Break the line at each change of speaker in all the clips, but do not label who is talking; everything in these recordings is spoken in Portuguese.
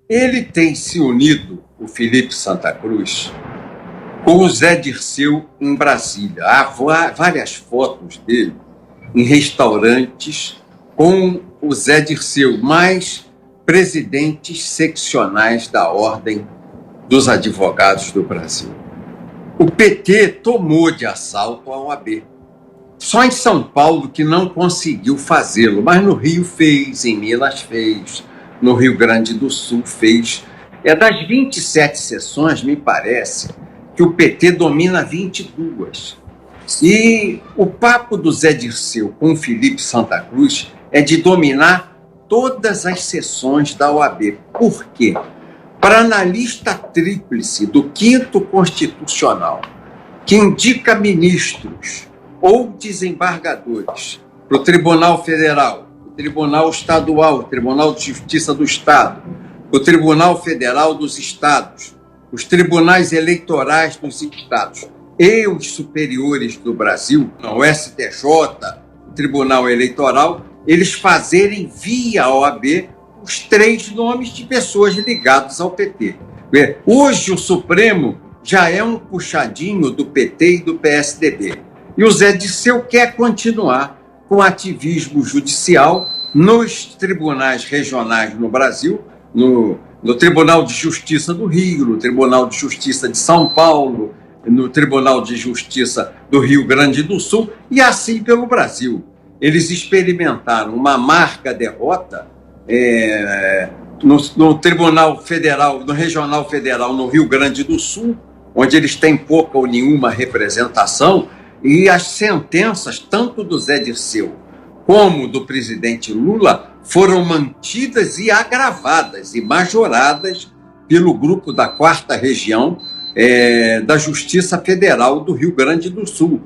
Ele tem se unido, o Felipe Santa Cruz, com o Zé Dirceu em Brasília. Há várias fotos dele em restaurantes com o Zé Dirceu, mais presidentes seccionais da Ordem dos Advogados do Brasil. O PT tomou de assalto a OAB. Só em São Paulo que não conseguiu fazê-lo, mas no Rio fez, em Minas fez, no Rio Grande do Sul fez. Das 27 sessões, me parece que o PT domina 22. E o papo do Zé Dirceu com o Felipe Santa Cruz é de dominar todas as sessões da OAB. Por quê? Para analista tríplice do 5º Constitucional, que indica ministros ou desembargadores para o Tribunal Federal, o Tribunal Estadual, o Tribunal de Justiça do Estado, o Tribunal Federal dos Estados, os tribunais eleitorais dos estados e os superiores do Brasil, o STJ, o Tribunal Eleitoral, eles fazerem via OAB os 3 nomes de pessoas ligadas ao PT. Hoje o Supremo já é um puxadinho do PT e do PSDB. E o Zé Dirceu quer continuar com ativismo judicial nos tribunais regionais no Brasil, no Tribunal de Justiça do Rio, no Tribunal de Justiça de São Paulo, no Tribunal de Justiça do Rio Grande do Sul, e assim pelo Brasil. Eles experimentaram uma amarga derrota no Tribunal Federal, no Regional Federal, no Rio Grande do Sul, onde eles têm pouca ou nenhuma representação, e as sentenças, tanto do Zé Dirceu como do presidente Lula, foram mantidas e agravadas e majoradas pelo grupo da 4ª Região da Justiça Federal do Rio Grande do Sul,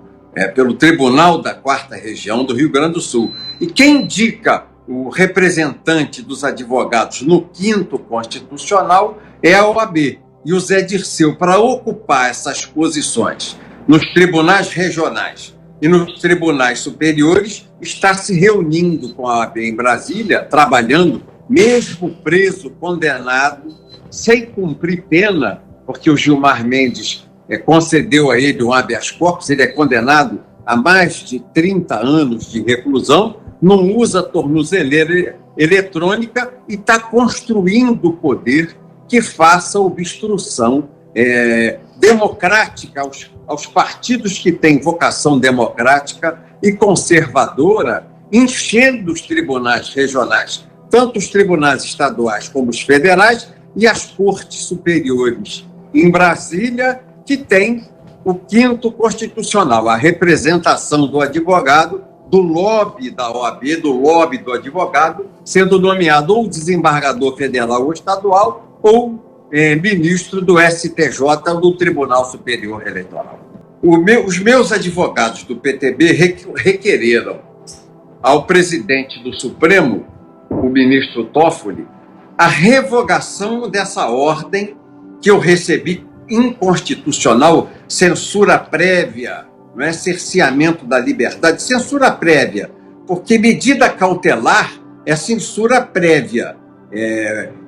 pelo Tribunal da 4ª Região do Rio Grande do Sul. E quem indica o representante dos advogados no 5º Constitucional é a OAB. E o Zé Dirceu, para ocupar essas posições nos tribunais regionais e nos tribunais superiores, está se reunindo com a OAB em Brasília, trabalhando, mesmo preso, condenado, sem cumprir pena, porque o Gilmar Mendes concedeu a ele um habeas corpus, ele é condenado a mais de 30 anos de reclusão, não usa tornozeleira eletrônica e está construindo o poder que faça obstrução democrática aos partidos que têm vocação democrática e conservadora, enchendo os tribunais regionais, tanto os tribunais estaduais como os federais, e as cortes superiores em Brasília, que tem o 5º Constitucional, a representação do advogado, do lobby da OAB, do lobby do advogado, sendo nomeado ou desembargador federal ou estadual, ou ministro do STJ, do Tribunal Superior Eleitoral. Os meus advogados do PTB requereram ao presidente do Supremo, o ministro Toffoli, a revogação dessa ordem que eu recebi inconstitucional, censura prévia, não é cerceamento da liberdade, censura prévia, porque medida cautelar é censura prévia,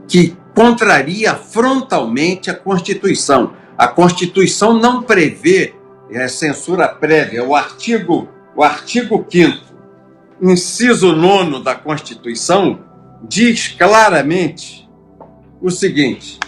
que contraria frontalmente a Constituição. A Constituição não prevê censura prévia. O artigo 5º, inciso 9 da Constituição, diz claramente o seguinte: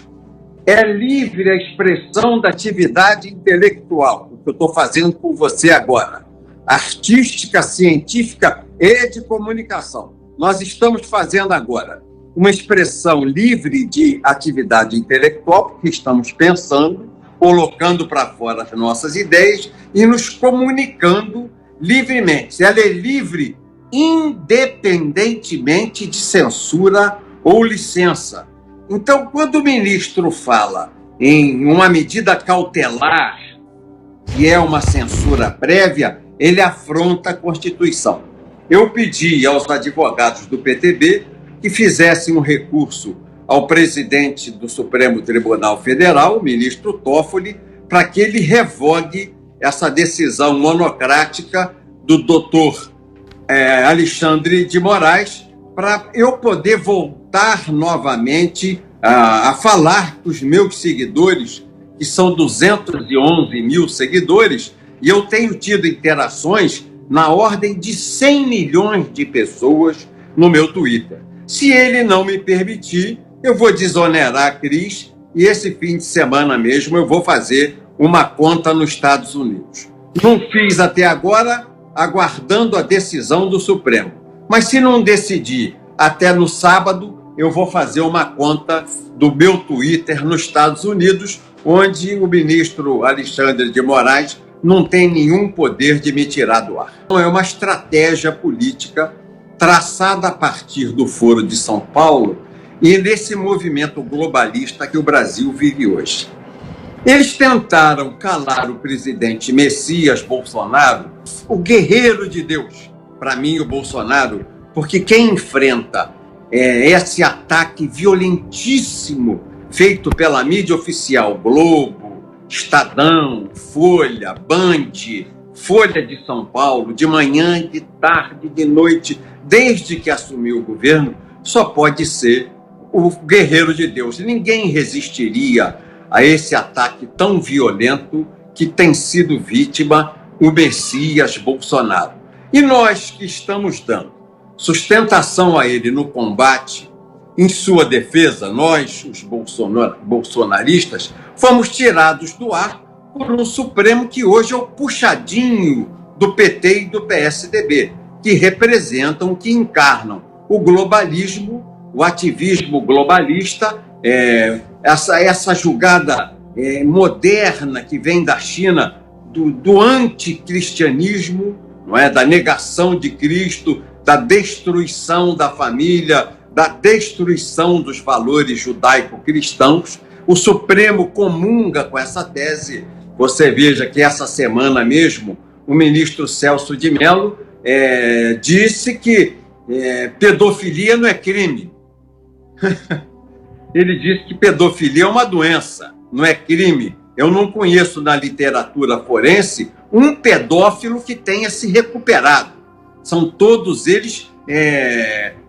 é livre a expressão da atividade intelectual, o que eu estou fazendo com você agora, artística, científica e de comunicação. Nós estamos fazendo agora uma expressão livre de atividade intelectual, porque estamos pensando, colocando para fora as nossas ideias e nos comunicando livremente. Ela é livre independentemente de censura ou licença. Então, quando o ministro fala em uma medida cautelar, que é uma censura prévia, ele afronta a Constituição. Eu pedi aos advogados do PTB que fizessem um recurso ao presidente do Supremo Tribunal Federal, o ministro Toffoli, para que ele revogue essa decisão monocrática do doutor Alexandre de Moraes, para eu poder voltar novamente a falar com os meus seguidores, que são 211 mil seguidores, e eu tenho tido interações na ordem de 100 milhões de pessoas no meu Twitter. Se ele não me permitir, eu vou desonerar a Cris e esse fim de semana mesmo eu vou fazer uma conta nos Estados Unidos. Não fiz até agora, aguardando a decisão do Supremo. Mas se não decidir até no sábado, eu vou fazer uma conta do meu Twitter nos Estados Unidos, onde o ministro Alexandre de Moraes não tem nenhum poder de me tirar do ar. Então, é uma estratégia política traçada a partir do Foro de São Paulo e nesse movimento globalista que o Brasil vive hoje. Eles tentaram calar o presidente Messias Bolsonaro, o guerreiro de Deus, para mim o Bolsonaro, porque quem enfrenta esse ataque violentíssimo feito pela mídia oficial, Globo, Estadão, Folha, Band, Folha de São Paulo, de manhã, de tarde, de noite, desde que assumiu o governo, só pode ser o guerreiro de Deus. Ninguém resistiria a esse ataque tão violento que tem sido vítima o Messias Bolsonaro. E nós que estamos dando sustentação a ele no combate, em sua defesa, nós, os bolsonaristas, fomos tirados do ar por um Supremo que hoje é o puxadinho do PT e do PSDB, que representam, que encarnam o globalismo, o ativismo globalista, essa jogada moderna que vem da China, do anticristianismo, não é? Da negação de Cristo, da destruição da família, da destruição dos valores judaico-cristãos. O Supremo comunga com essa tese. Você veja que essa semana mesmo o ministro Celso de Mello disse que pedofilia não é crime. Ele disse que pedofilia é uma doença, não é crime. Eu não conheço na literatura forense um pedófilo que tenha se recuperado. São todos eles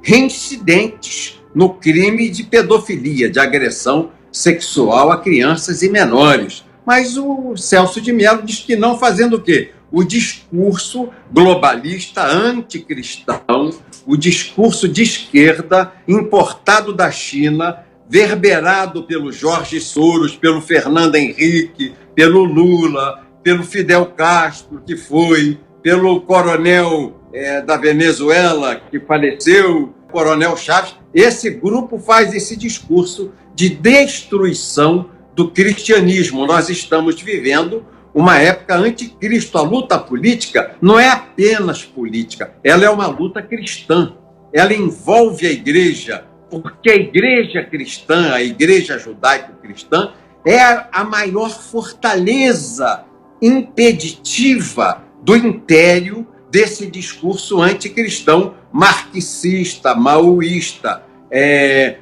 reincidentes no crime de pedofilia, de agressão sexual a crianças e menores. Mas o Celso de Mello diz que não, fazendo o quê? O discurso globalista anticristão, o discurso de esquerda importado da China, verberado pelo Jorge Soros, pelo Fernando Henrique, pelo Lula, pelo Fidel Castro, que foi, pelo coronel da Venezuela, que faleceu, coronel Chaves. Esse grupo faz esse discurso de destruição do cristianismo. Nós estamos vivendo uma época anticristo. A luta política não é apenas política, ela é uma luta cristã. Ela envolve a igreja, porque a igreja cristã, a igreja judaico-cristã, é a maior fortaleza impeditiva do império desse discurso anticristão, marxista, maoísta,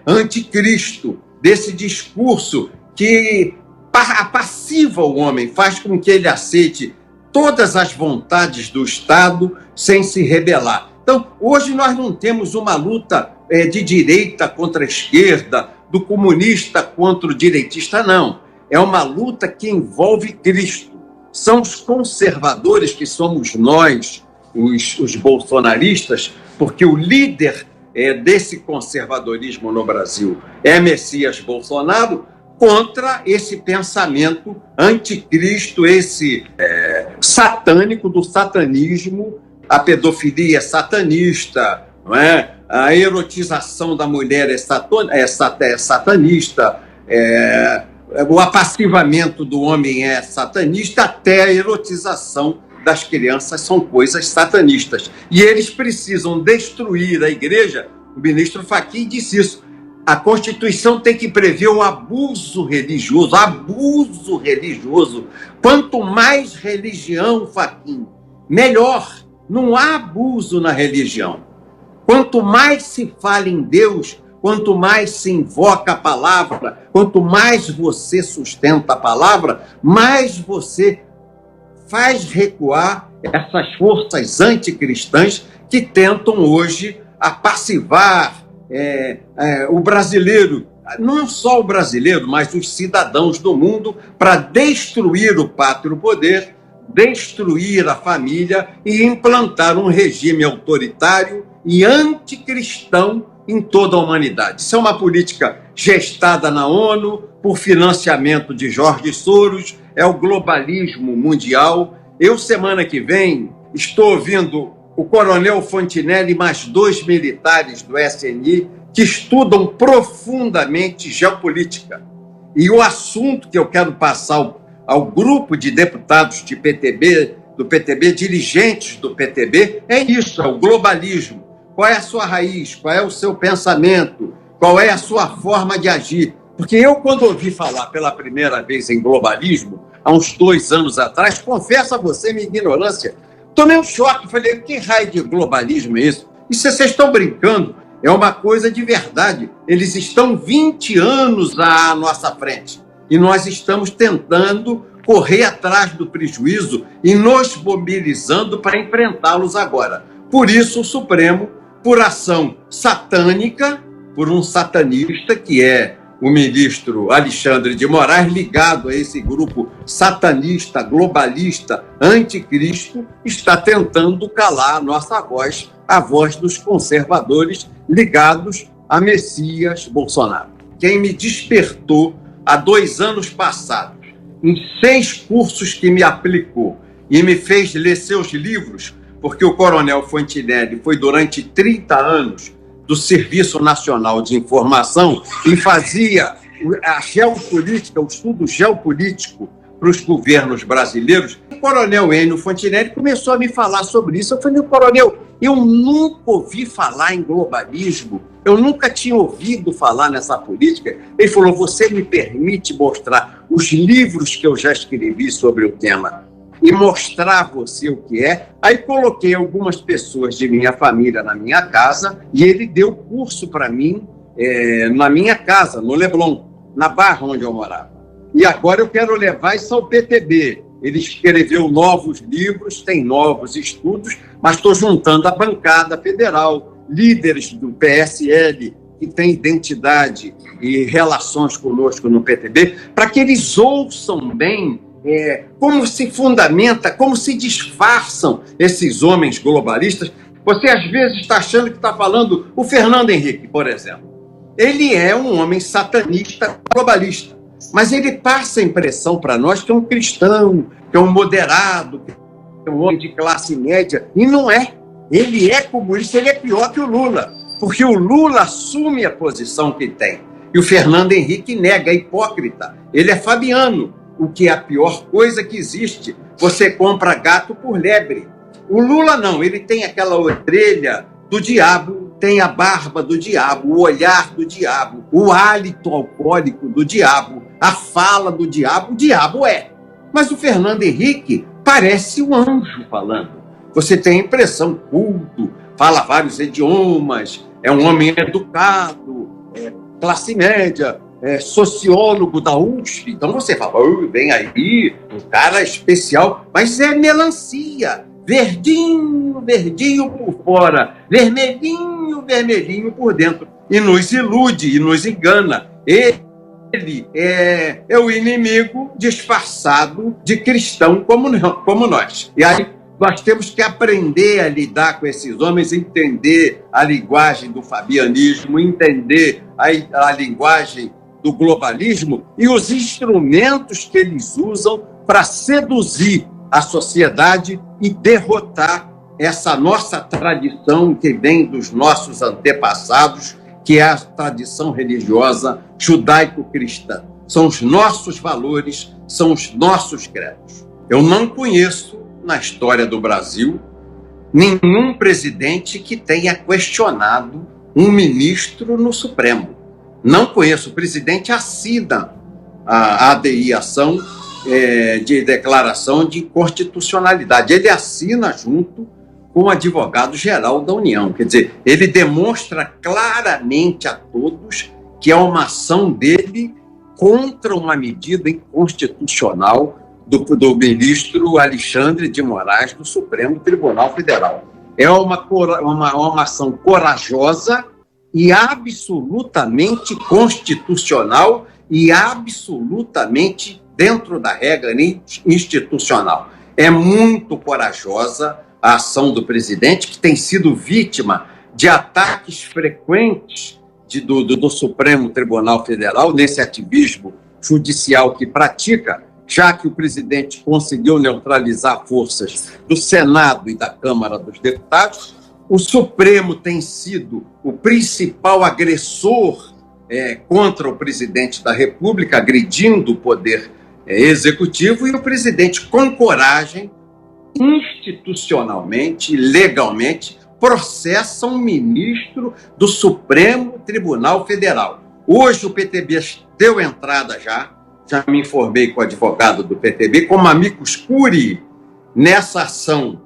anticristo, desse discurso que passiva o homem, faz com que ele aceite todas as vontades do Estado sem se rebelar. Então, hoje nós não temos uma luta de direita contra a esquerda, do comunista contra o direitista, não. É uma luta que envolve Cristo. São os conservadores, que somos nós, os bolsonaristas, porque o líder desse conservadorismo no Brasil é Messias Bolsonaro, contra esse pensamento anticristo, esse satânico do satanismo. A pedofilia é satanista, não é? A erotização da mulher é satanista, o apassivamento do homem é satanista, até a erotização das crianças são coisas satanistas. E eles precisam destruir a igreja. O ministro Fachin disse isso. A Constituição tem que prever o abuso religioso. Abuso religioso. Quanto mais religião, Fachin, melhor. Não há abuso na religião. Quanto mais se fala em Deus, quanto mais se invoca a palavra, quanto mais você sustenta a palavra, mais você faz recuar essas forças anticristãs que tentam hoje apassivar o brasileiro, não só o brasileiro, mas os cidadãos do mundo, para destruir o pátrio poder, destruir a família e implantar um regime autoritário e anticristão em toda a humanidade. Isso é uma política gestada na ONU por financiamento de Jorge Soros, é o globalismo mundial. Eu, semana que vem, estou ouvindo o coronel Fontinelli e mais 2 militares do SNI que estudam profundamente geopolítica. E o assunto que eu quero passar ao grupo de deputados do PTB, dirigentes do PTB, é isso, é o globalismo. Qual é a sua raiz? Qual é o seu pensamento? Qual é a sua forma de agir? Porque eu, quando ouvi falar pela primeira vez em globalismo, há uns 2 anos atrás, confesso a você minha ignorância, tomei um choque, falei, que raio de globalismo é isso? E se vocês estão brincando, é uma coisa de verdade. Eles estão 20 anos à nossa frente e nós estamos tentando correr atrás do prejuízo e nos mobilizando para enfrentá-los agora. Por isso, o Supremo, por ação satânica, por um satanista, que é o ministro Alexandre de Moraes, ligado a esse grupo satanista, globalista, anticristo, está tentando calar a nossa voz, a voz dos conservadores ligados a Messias Bolsonaro. Quem me despertou há 2 anos passados, em 6 cursos que me aplicou e me fez ler seus livros, porque o coronel Fontinelli foi durante 30 anos do Serviço Nacional de Informação e fazia a geopolítica, o estudo geopolítico para os governos brasileiros. O coronel Enio Fontinelli começou a me falar sobre isso. Eu falei, coronel, eu nunca ouvi falar em globalismo, eu nunca tinha ouvido falar nessa política. Ele falou, você me permite mostrar os livros que eu já escrevi sobre o tema e mostrar a você o que é. Aí coloquei algumas pessoas de minha família na minha casa e ele deu curso para mim na minha casa, no Leblon, na Barra onde eu morava. E agora eu quero levar isso ao PTB. Ele escreveu novos livros, tem novos estudos, mas estou juntando a bancada federal, líderes do PSL, que tem identidade e relações conosco no PTB, para que eles ouçam bem como se fundamenta, como se disfarçam esses homens globalistas. Você, às vezes, está achando que está falando o Fernando Henrique, por exemplo. Ele é um homem satanista globalista, mas ele passa a impressão para nós que é um cristão, que é um moderado, que é um homem de classe média, e não é. Ele é comunista, ele é pior que o Lula, porque o Lula assume a posição que tem, e o Fernando Henrique nega, é hipócrita. Ele é fabiano, o que é a pior coisa que existe. Você compra gato por lebre. O Lula não, ele tem aquela orelha do diabo, tem a barba do diabo, o olhar do diabo, o hálito alcoólico do diabo, a fala do diabo, o diabo é. Mas o Fernando Henrique parece um anjo falando. Você tem a impressão, culto, fala vários idiomas, é um homem educado, classe média, sociólogo da USP. Então você fala, vem aí, um cara especial, mas é melancia, verdinho, verdinho por fora, vermelhinho, vermelhinho por dentro. E nos ilude, e nos engana. Ele é o inimigo disfarçado de cristão como nós. E aí nós temos que aprender a lidar com esses homens, entender a linguagem do fabianismo, entender a linguagem do globalismo e os instrumentos que eles usam para seduzir a sociedade e derrotar essa nossa tradição que vem dos nossos antepassados, que é a tradição religiosa judaico-cristã. São os nossos valores, são os nossos credos. Eu não conheço, na história do Brasil, nenhum presidente que tenha questionado um ministro no Supremo. Não conheço. O presidente assina a ADI, ação de declaração de inconstitucionalidade. Ele assina junto com o advogado-geral da União. Quer dizer, ele demonstra claramente a todos que é uma ação dele contra uma medida inconstitucional do ministro Alexandre de Moraes do Supremo Tribunal Federal. É uma ação corajosa e absolutamente constitucional e absolutamente dentro da regra institucional. É muito corajosa a ação do presidente, que tem sido vítima de ataques frequentes do Supremo Tribunal Federal, nesse ativismo judicial que pratica, já que o presidente conseguiu neutralizar forças do Senado e da Câmara dos Deputados. O Supremo tem sido o principal agressor contra o presidente da República, agredindo o poder executivo, e o presidente, com coragem, institucionalmente, legalmente, processa um ministro do Supremo Tribunal Federal. Hoje o PTB deu entrada já me informei com o advogado do PTB, como amicus curiae, nessa ação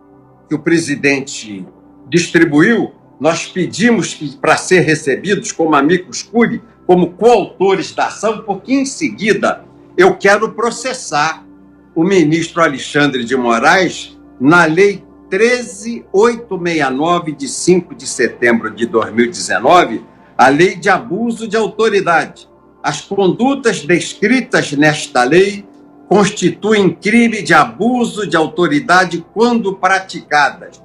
que o presidente distribuiu. Nós pedimos para ser recebidos como amicus curiae, como coautores da ação, porque em seguida eu quero processar o ministro Alexandre de Moraes na Lei 13.869, de 5 de setembro de 2019, a Lei de Abuso de Autoridade. As condutas descritas nesta lei constituem crime de abuso de autoridade quando praticadas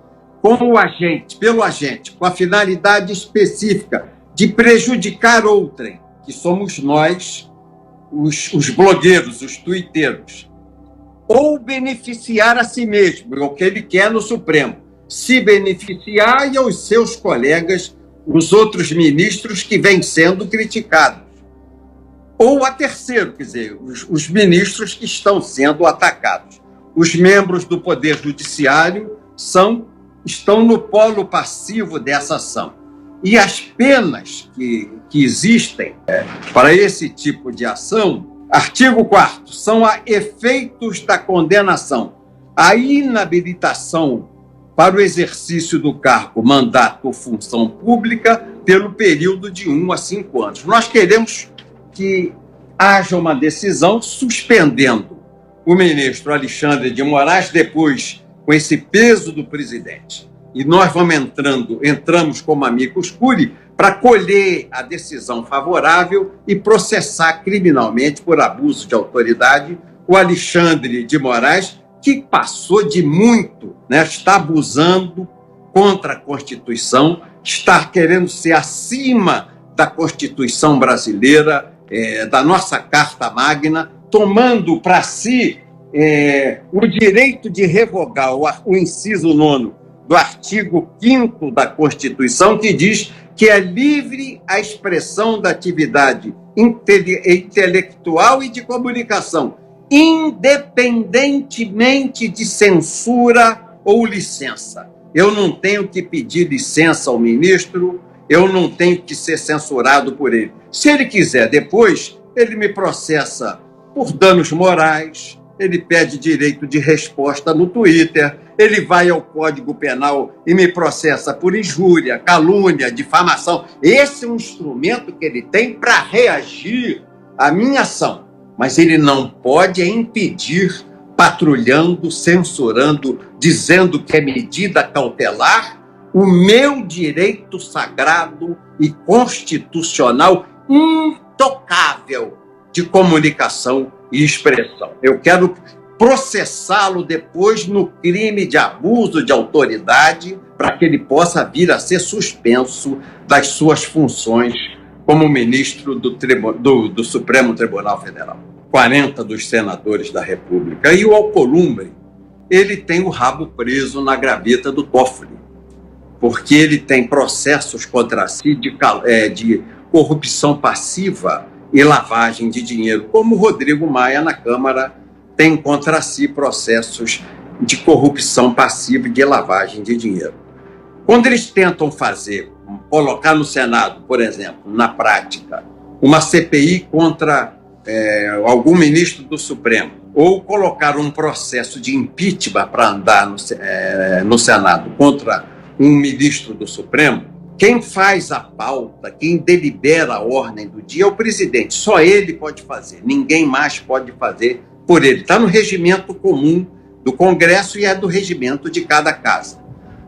pelo agente, com a finalidade específica de prejudicar outrem, que somos nós, os blogueiros, os tuiteiros, ou beneficiar a si mesmo, é o que ele quer no Supremo, se beneficiar e aos seus colegas, os outros ministros que vêm sendo criticados. Ou a terceiro, quer dizer, os ministros que estão sendo atacados. Os membros do Poder Judiciário estão no polo passivo dessa ação. E as penas que existem para esse tipo de ação, artigo 4º, são a efeitos da condenação, a inabilitação para o exercício do cargo, mandato ou função pública pelo período de 1 a 5 anos. Nós queremos que haja uma decisão suspendendo o ministro Alexandre de Moraes, depois com esse peso do presidente. E nós entramos como amicus curiae para colher a decisão favorável e processar criminalmente por abuso de autoridade o Alexandre de Moraes, que passou de muito, está abusando contra a Constituição, está querendo ser acima da Constituição brasileira, da nossa Carta Magna, tomando para si o direito de revogar o inciso 9º do artigo 5º da Constituição, que diz que é livre a expressão da atividade intelectual e de comunicação, independentemente de censura ou licença. Eu não tenho que pedir licença ao ministro, eu não tenho que ser censurado por ele. Se ele quiser depois, ele me processa por danos morais, ele pede direito de resposta no Twitter, ele vai ao Código Penal e me processa por injúria, calúnia, difamação. Esse é um instrumento que ele tem para reagir à minha ação. Mas ele não pode impedir, patrulhando, censurando, dizendo que é medida cautelar, o meu direito sagrado e constitucional intocável de comunicação e expressão. Eu quero processá-lo depois no crime de abuso de autoridade, para que ele possa vir a ser suspenso das suas funções como ministro do Supremo Tribunal Federal. 40 dos senadores da República. E o Alcolumbre, ele tem o rabo preso na graveta do Toffoli, porque ele tem processos contra si de corrupção passiva e lavagem de dinheiro, como o Rodrigo Maia na Câmara tem contra si processos de corrupção passiva e de lavagem de dinheiro. Quando eles tentam colocar no Senado, por exemplo, na prática, uma CPI contra algum ministro do Supremo, ou colocar um processo de impeachment para andar no Senado contra um ministro do Supremo, quem faz a pauta, quem delibera a ordem do dia é o presidente. Só ele pode fazer, ninguém mais pode fazer por ele. Está no regimento comum do Congresso e é do regimento de cada casa.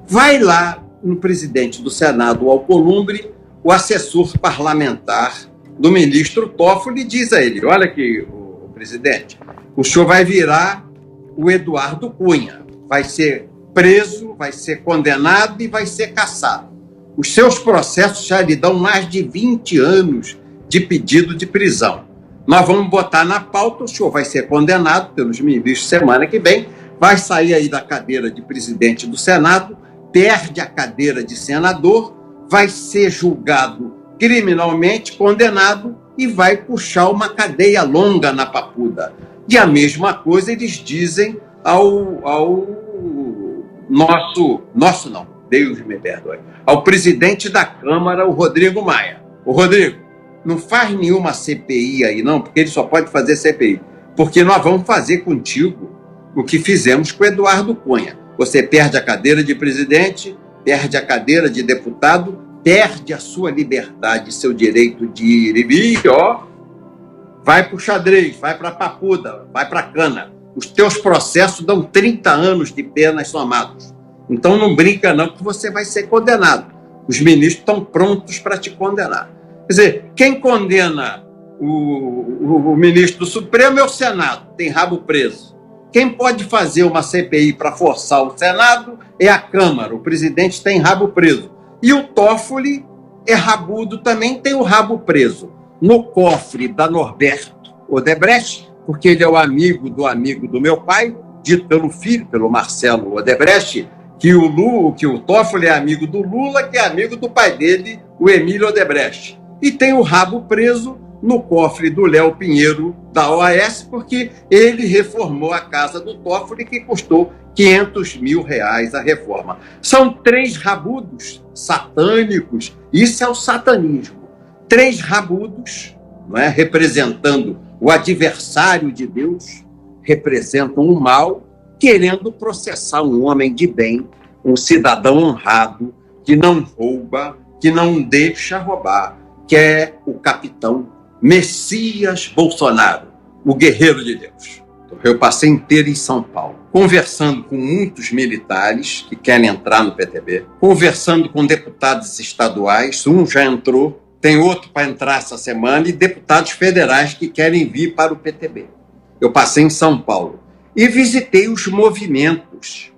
Vai lá no presidente do Senado, o Alcolumbre, o assessor parlamentar do ministro Toffoli diz a ele: olha aqui, o presidente, o senhor vai virar o Eduardo Cunha, vai ser preso, vai ser condenado e vai ser cassado. Os seus processos já lhe dão mais de 20 anos de pedido de prisão. Nós vamos botar na pauta, o senhor vai ser condenado pelos ministros semana que vem, vai sair aí da cadeira de presidente do Senado, perde a cadeira de senador, vai ser julgado criminalmente, condenado e vai puxar uma cadeia longa na papuda. E a mesma coisa eles dizem ao ao presidente da Câmara, o Rodrigo Maia. O Rodrigo, não faz nenhuma CPI aí não, porque ele só pode fazer CPI, porque nós vamos fazer contigo o que fizemos com o Eduardo Cunha. Você perde a cadeira de presidente, perde a cadeira de deputado, perde a sua liberdade, seu direito de ir e vir, vai para o xadrez, vai para a papuda, vai para a cana. Os teus processos dão 30 anos de penas somados. Então não brinca não que você vai ser condenado. Os ministros estão prontos para te condenar. Quer dizer, quem condena o ministro do Supremo é o Senado, tem rabo preso. Quem pode fazer uma CPI para forçar o Senado é a Câmara, o presidente tem rabo preso. E o Toffoli é rabudo também, tem o rabo preso. No cofre da Norberto Odebrecht, porque ele é o amigo do meu pai, dito pelo filho, pelo Marcelo Odebrecht, que o Toffoli é amigo do Lula, que é amigo do pai dele, o Emílio Odebrecht. E tem o rabo preso no cofre do Léo Pinheiro, da OAS, porque ele reformou a casa do Toffoli, que custou R$500 mil a reforma. São 3 rabudos satânicos, isso é o satanismo. 3 rabudos, não é? Representando o adversário de Deus, representam o mal, querendo processar um homem de bem, um cidadão honrado, que não rouba, que não deixa roubar, que é o capitão Messias Bolsonaro, o guerreiro de Deus. Eu passei inteiro em São Paulo, conversando com muitos militares que querem entrar no PTB, conversando com deputados estaduais, um já entrou, tem outro para entrar essa semana, e deputados federais que querem vir para o PTB. Eu passei em São Paulo e visitei os movimentos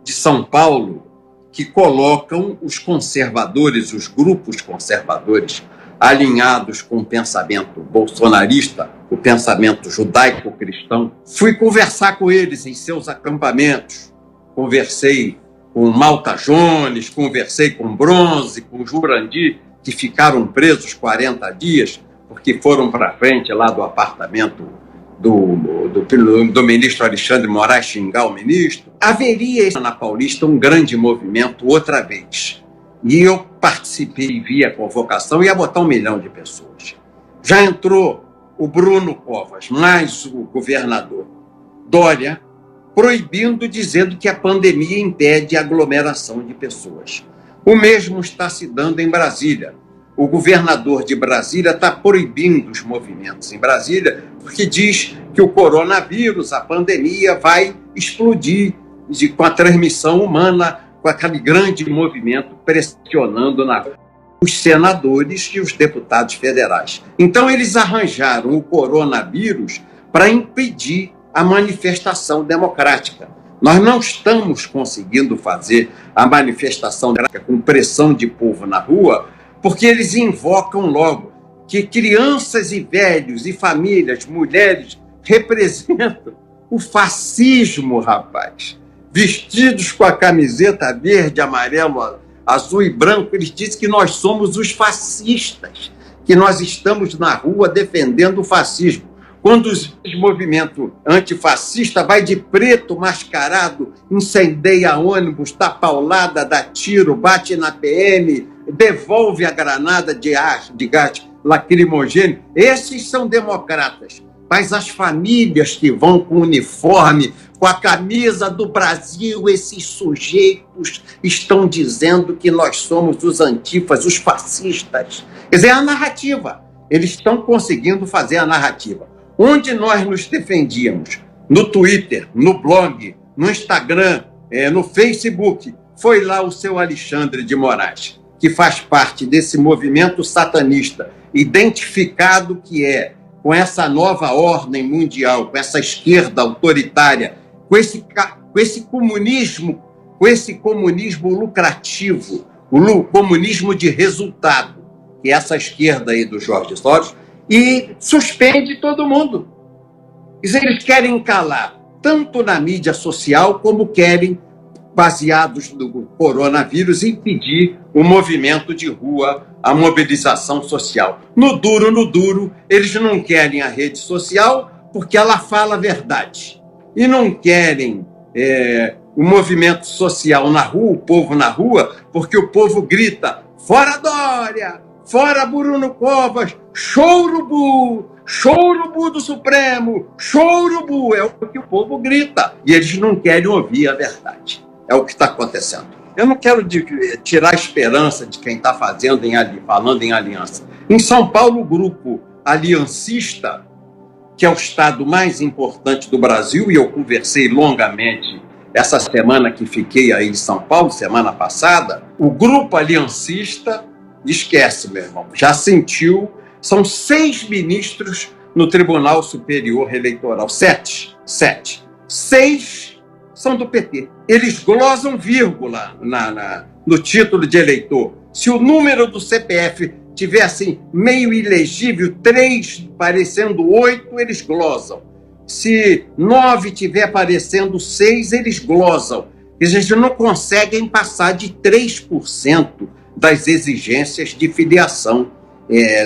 de São Paulo que colocam os conservadores, os grupos conservadores, alinhados com o pensamento bolsonarista, o pensamento judaico-cristão. Fui conversar com eles em seus acampamentos. Conversei com Malta Jones, conversei com Bronze, com Jurandir, que ficaram presos 40 dias, porque foram para frente lá do apartamento do ministro Alexandre Moraes xingar o ministro. Haveria na Paulista um grande movimento outra vez. E eu participei e vi a convocação, ia botar 1 milhão de pessoas. Já entrou o Bruno Covas, mais o governador Dória, proibindo, dizendo que a pandemia impede a aglomeração de pessoas. O mesmo está se dando em Brasília. O governador de Brasília está proibindo os movimentos em Brasília, porque diz que o coronavírus, a pandemia, vai explodir com a transmissão humana, com aquele grande movimento pressionando os senadores e os deputados federais. Então, eles arranjaram o coronavírus para impedir a manifestação democrática. Nós não estamos conseguindo fazer a manifestação democrática com pressão de povo na rua, porque eles invocam logo que crianças e velhos e famílias, mulheres, representam o fascismo, rapaz. Vestidos com a camiseta verde, amarelo, azul e branco, eles dizem que nós somos os fascistas, que nós estamos na rua defendendo o fascismo. Quando o movimento antifascista vai de preto mascarado, incendeia ônibus, dá paulada, dá tiro, bate na PM, devolve a granada de gás lacrimogêneo, esses são democratas. Mas as famílias que vão com uniforme, com a camisa do Brasil, esses sujeitos estão dizendo que nós somos os antifas, os fascistas. Quer dizer, é a narrativa. Eles estão conseguindo fazer a narrativa. Onde nós nos defendíamos? No Twitter, no blog, no Instagram, no Facebook. Foi lá o seu Alexandre de Moraes. que faz parte desse movimento satanista, identificado que é com essa nova ordem mundial, com essa esquerda autoritária, com esse comunismo lucrativo, o comunismo de resultado, que é essa esquerda aí do Jorge Soros, e suspende todo mundo. Eles querem calar, tanto na mídia social, como querem, baseados no coronavírus, impedir o movimento de rua, a mobilização social. No duro, eles não querem a rede social porque ela fala a verdade. E não querem o movimento social na rua, o povo na rua, porque o povo grita: fora Dória, fora Bruno Covas, chourubu, chourubu do Supremo, chourubu, é o que o povo grita. E eles não querem ouvir a verdade. É o que está acontecendo. Eu não quero tirar a esperança de quem está falando em aliança. Em São Paulo, o grupo aliancista, que é o estado mais importante do Brasil, e eu conversei longamente essa semana que fiquei aí em São Paulo, semana passada, o grupo aliancista, esquece, meu irmão, já sentiu, são 6 ministros no Tribunal Superior Eleitoral, 7. 6 são do PT. Eles glosam vírgula no título de eleitor. Se o número do CPF tiver assim, meio ilegível, 3 parecendo 8, eles glosam. Se 9 tiver parecendo 6, eles glosam. Eles não conseguem passar de 3% das exigências de filiação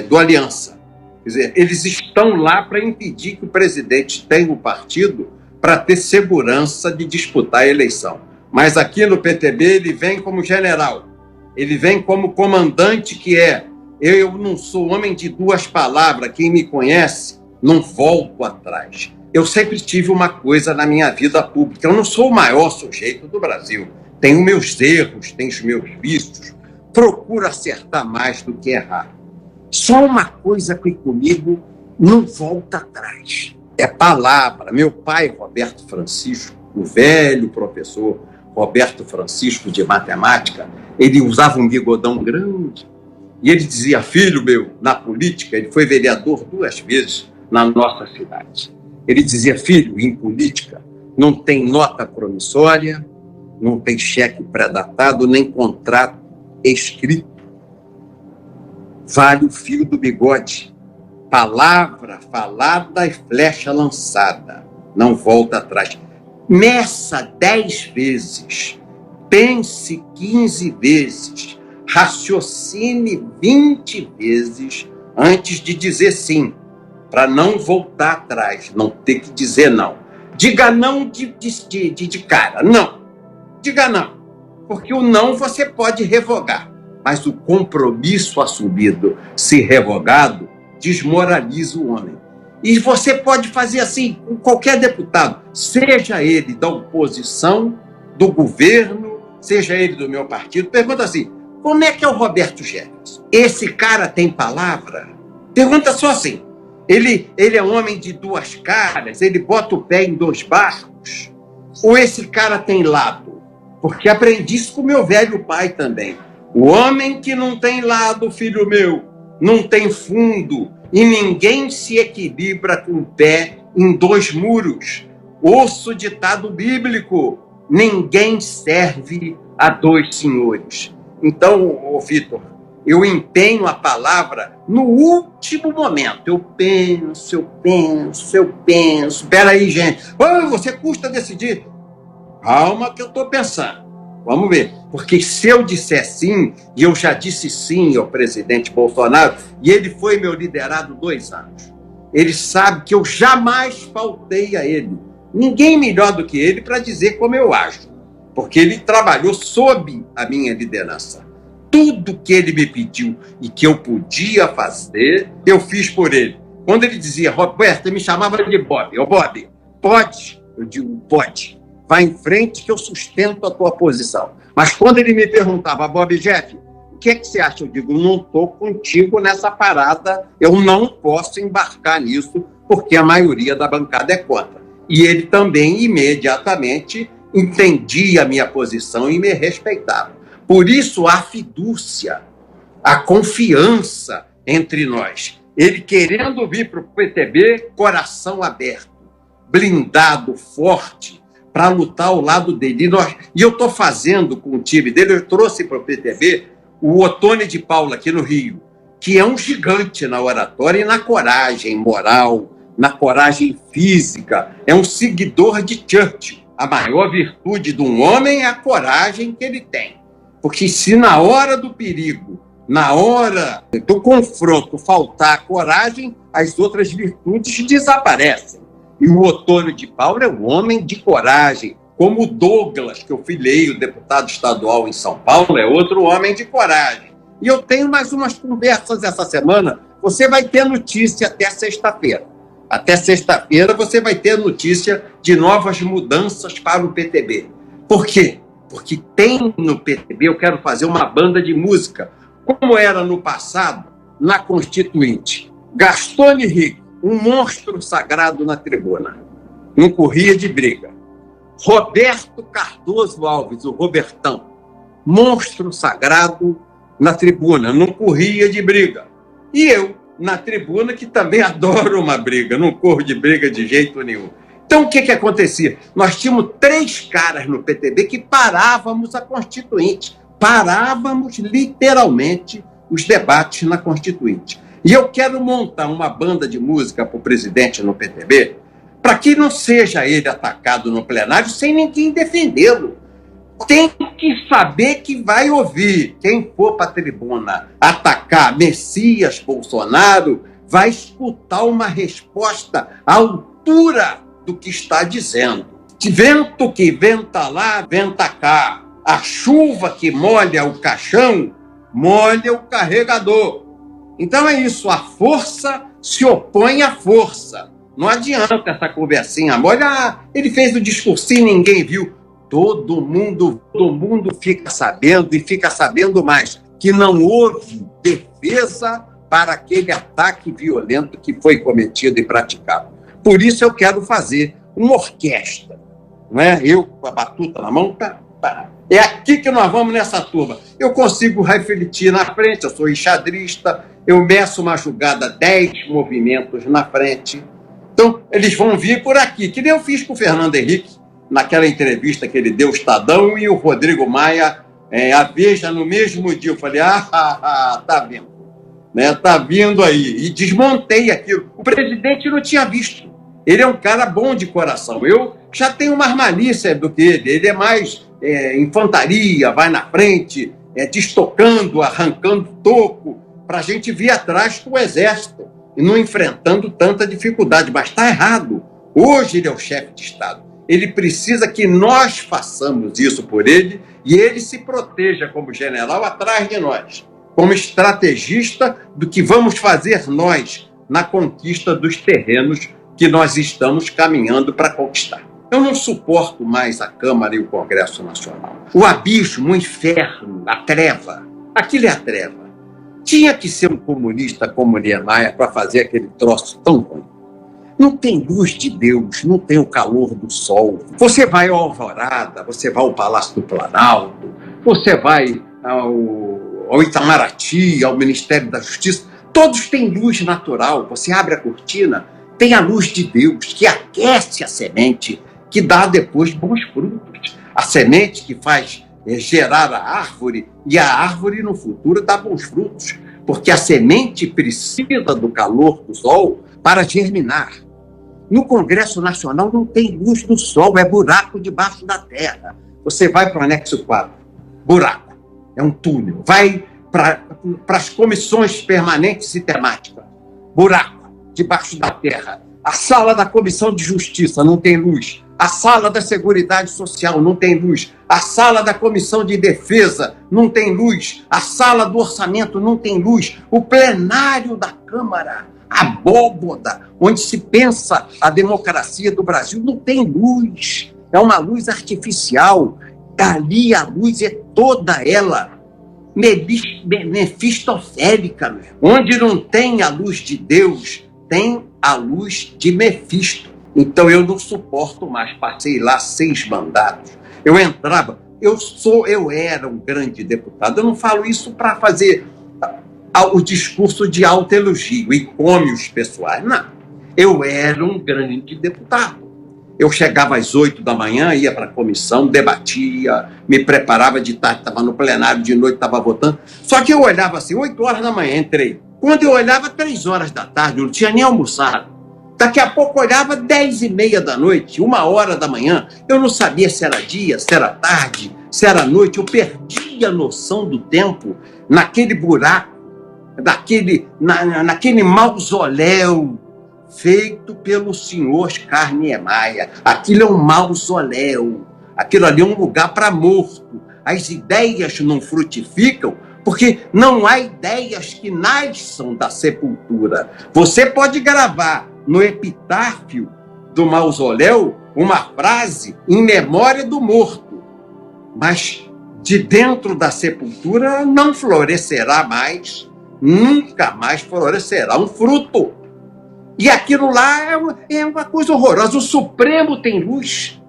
do Aliança. Quer dizer, eles estão lá para impedir que o presidente tenha o partido para ter segurança de disputar a eleição. Mas aqui no PTB ele vem como general, ele vem como comandante que é. Eu não sou homem de 2 palavras, quem me conhece, não volto atrás. Eu sempre tive uma coisa na minha vida pública, eu não sou o maior sujeito do Brasil, tenho meus erros, tenho os meus vícios, procuro acertar mais do que errar. Só uma coisa que comigo não volta atrás. É palavra. Meu pai, Roberto Francisco, o velho professor Roberto Francisco de matemática, ele usava um bigodão grande. E ele dizia: filho meu, na política, ele foi vereador 2 vezes na nossa cidade. Ele dizia: filho, em política não tem nota promissória, não tem cheque pré-datado, nem contrato escrito. Vale o fio do bigode. Palavra falada e flecha lançada. Não volta atrás. Meça 10 vezes. Pense 15 vezes. Raciocine 20 vezes antes de dizer sim. Para não voltar atrás. Não ter que dizer não. Diga não de cara. Não. Diga não. Porque o não você pode revogar. Mas o compromisso assumido, se revogado, desmoraliza o homem. E você pode fazer assim com qualquer deputado, seja ele da oposição, do governo, seja ele do meu partido. Pergunta assim: como é que é o Roberto Jefferson? Esse cara tem palavra? Pergunta só assim. Ele é um homem de 2 caras, ele bota o pé em 2 barcos? Ou esse cara tem lado? Porque aprendi isso com meu velho pai também. O homem que não tem lado, filho meu, não tem fundo, e ninguém se equilibra com o pé em 2 muros. Osso ditado bíblico: ninguém serve a 2 senhores. Então, Vitor, eu empenho a palavra no último momento. Eu penso. Espera aí, gente. Você custa decidir. Calma que eu estou pensando. Vamos ver. Porque se eu disser sim, e eu já disse sim ao presidente Bolsonaro, e ele foi meu liderado 2 anos, ele sabe que eu jamais faltei a ele. Ninguém melhor do que ele para dizer como eu ajo. Porque ele trabalhou sob a minha liderança. Tudo que ele me pediu e que eu podia fazer, eu fiz por ele. Quando ele dizia: Roberto, ele me chamava de Bob. Bob, pode? Eu digo: pode. Vai em frente que eu sustento a tua posição. Mas quando ele me perguntava: Bob Jeff, o que é que você acha? Eu digo: não estou contigo nessa parada, eu não posso embarcar nisso, porque a maioria da bancada é contra. E ele também imediatamente entendia a minha posição e me respeitava. Por isso, a fidúcia, a confiança entre nós. Ele querendo vir para o PTB, coração aberto, blindado, forte, para lutar ao lado dele. E eu estou fazendo com o time dele, eu trouxe para o PTB o Ottoni de Paula, aqui no Rio, que é um gigante na oratória e na coragem moral, na coragem física. É um seguidor de Churchill. A maior virtude de um homem é a coragem que ele tem. Porque se na hora do perigo, na hora do confronto, faltar coragem, as outras virtudes desaparecem. E o Ottoni de Paula é um homem de coragem, como o Douglas, que eu filhei, o deputado estadual em São Paulo, é outro homem de coragem. E eu tenho mais umas conversas essa semana. Você vai ter notícia até sexta-feira. Até sexta-feira você vai ter notícia de novas mudanças para o PTB. Por quê? Porque tem no PTB, eu quero fazer uma banda de música, como era no passado, na Constituinte. Gaston Henrique, um monstro sagrado na tribuna, não corria de briga. Roberto Cardoso Alves, o Robertão, monstro sagrado na tribuna, não corria de briga. E eu, na tribuna, que também adoro uma briga, não corro de briga de jeito nenhum. Então, o que acontecia? Nós tínhamos 3 caras no PTB que parávamos a Constituinte. Parávamos, literalmente, os debates na Constituinte. E eu quero montar uma banda de música para o presidente no PTB, para que não seja ele atacado no plenário sem ninguém defendê-lo. Tem que saber que vai ouvir. Quem for para a tribuna atacar Messias Bolsonaro vai escutar uma resposta à altura do que está dizendo. Vento que venta lá, venta cá. A chuva que molha o caixão, molha o carregador. Então é isso, a força se opõe à força. Não adianta essa conversinha. Olha, ele fez o discursinho, ninguém viu. Todo mundo fica sabendo e fica sabendo mais que não houve defesa para aquele ataque violento que foi cometido e praticado. Por isso eu quero fazer uma orquestra, não é? Eu com a batuta na mão, é aqui que nós vamos nessa turma. Eu consigo refletir na frente, eu sou enxadrista, eu meço uma jogada 10 movimentos na frente. Então, eles vão vir por aqui, que nem eu fiz com o Fernando Henrique, naquela entrevista que ele deu ao Estadão, e o Rodrigo Maia, a Veja, no mesmo dia. Eu falei, tá vendo, né? Tá vindo aí. E desmontei aquilo. O presidente não tinha visto. Ele é um cara bom de coração. Eu já tenho mais malícia do que ele. Ele é mais infantaria, vai na frente, destocando, arrancando toco, para a gente vir atrás com o exército e não enfrentando tanta dificuldade. Mas está errado. Hoje ele é o chefe de Estado. Ele precisa que nós façamos isso por ele e ele se proteja como general atrás de nós, como estrategista do que vamos fazer nós na conquista dos terrenos que nós estamos caminhando para conquistar. Eu não suporto mais a Câmara e o Congresso Nacional. O abismo, o inferno, a treva. Aquilo é a treva. Tinha que ser um comunista como Niemeyer para fazer aquele troço tão ruim. Não tem luz de Deus, não tem o calor do sol. Você vai ao Alvorada, você vai ao Palácio do Planalto, você vai ao Itamaraty, ao Ministério da Justiça. Todos têm luz natural. Você abre a cortina, tem a luz de Deus que aquece a semente, que dá depois bons frutos. A semente que faz gerar a árvore, e a árvore no futuro dá bons frutos, porque a semente precisa do calor do sol para germinar. No Congresso Nacional não tem luz do sol, é buraco debaixo da terra. Você vai para o anexo 4, buraco, é um túnel. Vai para as comissões permanentes e temáticas, buraco debaixo da terra. A sala da Comissão de Justiça não tem luz. A sala da Seguridade Social não tem luz. A sala da Comissão de Defesa não tem luz. A sala do Orçamento não tem luz. O plenário da Câmara, a abóboda, onde se pensa a democracia do Brasil, não tem luz. É uma luz artificial. Dali a luz é toda ela mefistofélica. Onde não tem a luz de Deus, tem a luz de Mefisto. Então eu não suporto mais. Passei lá 6 mandatos. Eu entrava, eu era um grande deputado. Eu não falo isso para fazer o discurso de autoelogio e cômios pessoais. Não. Eu era um grande deputado. Eu chegava às 8 da manhã, ia para a comissão, debatia, me preparava de tarde, estava no plenário, de noite estava votando. Só que eu olhava assim, 8 horas da manhã, entrei. Quando eu olhava, 3 horas da tarde, eu não tinha nem almoçado. Daqui a pouco eu olhava 10h30 da noite, 1h da manhã. Eu não sabia se era dia, se era tarde, se era noite. Eu perdia a noção do tempo naquele buraco, naquele mausoléu feito pelo senhor Oscar Niemeyer. Aquilo é um mausoléu. Aquilo ali é um lugar para morto. As ideias não frutificam porque não há ideias que nasçam da sepultura. Você pode gravar no epitáfio do mausoléu uma frase em memória do morto, mas de dentro da sepultura não florescerá mais, nunca mais florescerá um fruto. E aquilo lá é uma coisa horrorosa. O Supremo tem luz.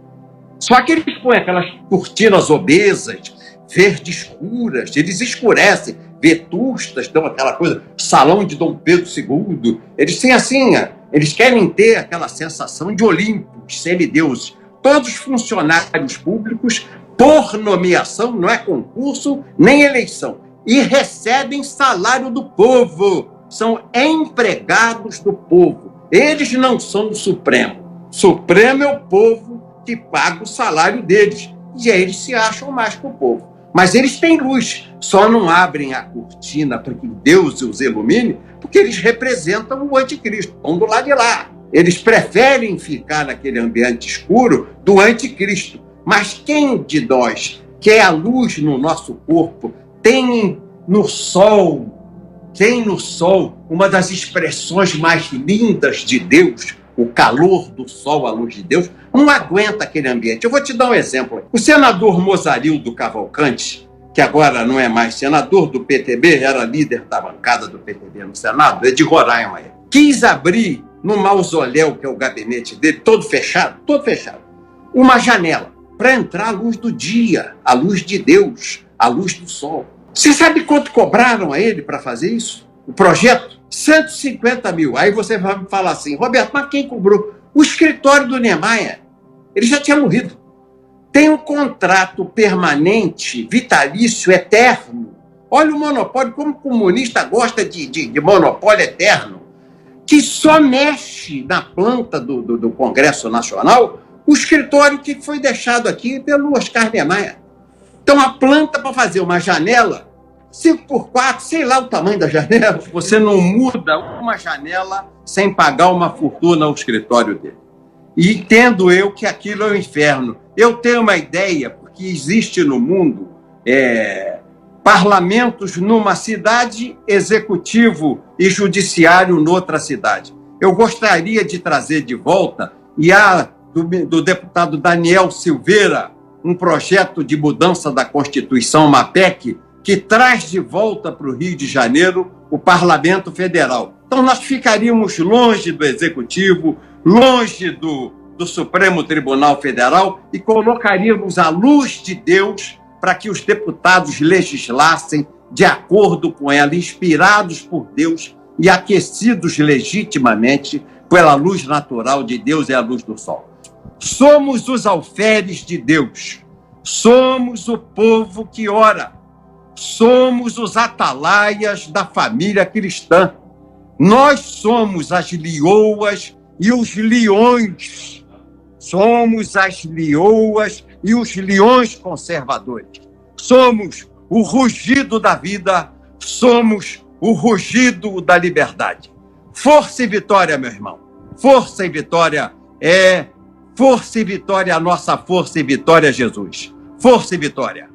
Só que eles põem aquelas cortinas obesas, verde escuras, eles escurecem, vetustas, dão aquela coisa, salão de Dom Pedro II. Eles têm assim, eles querem ter aquela sensação de Olímpicos, semideuses. Todos os funcionários públicos, por nomeação, não é concurso nem eleição, e recebem salário do povo. São empregados do povo. Eles não são do Supremo. O Supremo é o povo que paga o salário deles. E eles se acham mais que o povo. Mas eles têm luz. Só não abrem a cortina para que Deus os ilumine, porque eles representam o anticristo. Estão do lado de lá. Eles preferem ficar naquele ambiente escuro do anticristo. Mas quem de nós quer a luz no nosso corpo tem no sol uma das expressões mais lindas de Deus, o calor do sol, a luz de Deus, não aguenta aquele ambiente. Eu vou te dar um exemplo. O senador Mozarildo Cavalcante, que agora não é mais senador do PTB, era líder da bancada do PTB no Senado, é de Roraima, quis abrir no mausoléu, que é o gabinete dele, todo fechado, uma janela para entrar a luz do dia, a luz de Deus, a luz do sol. Você sabe quanto cobraram a ele para fazer isso? O projeto? 150 mil. Aí você vai me falar assim, Roberto, mas quem cobrou? O escritório do Niemeyer. Ele já tinha morrido. Tem um contrato permanente, vitalício, eterno. Olha o monopólio, como o comunista gosta de monopólio eterno, que só mexe na planta do Congresso Nacional o escritório que foi deixado aqui pelo Oscar Niemeyer. Então, a planta para fazer uma janela, 5x4, sei lá o tamanho da janela, você não muda uma janela sem pagar uma fortuna ao escritório dele. E entendo eu que aquilo é o inferno. Eu tenho uma ideia, porque existe no mundo parlamentos numa cidade, executivo e judiciário noutra cidade. Eu gostaria de trazer de volta, e há do deputado Daniel Silveira, um projeto de mudança da Constituição, uma PEC, que traz de volta para o Rio de Janeiro o Parlamento Federal. Então, nós ficaríamos longe do Executivo, longe do Supremo Tribunal Federal e colocaríamos a luz de Deus para que os deputados legislassem de acordo com ela, inspirados por Deus e aquecidos legitimamente pela luz natural de Deus e a luz do sol. Somos os alferes de Deus, somos o povo que ora, somos os atalaias da família cristã. Nós somos as lioas e os leões, somos as lioas e os leões conservadores. Somos o rugido da vida, somos o rugido da liberdade. Força e vitória, meu irmão. Força e vitória força e vitória, a nossa força e vitória, Jesus. Força e vitória.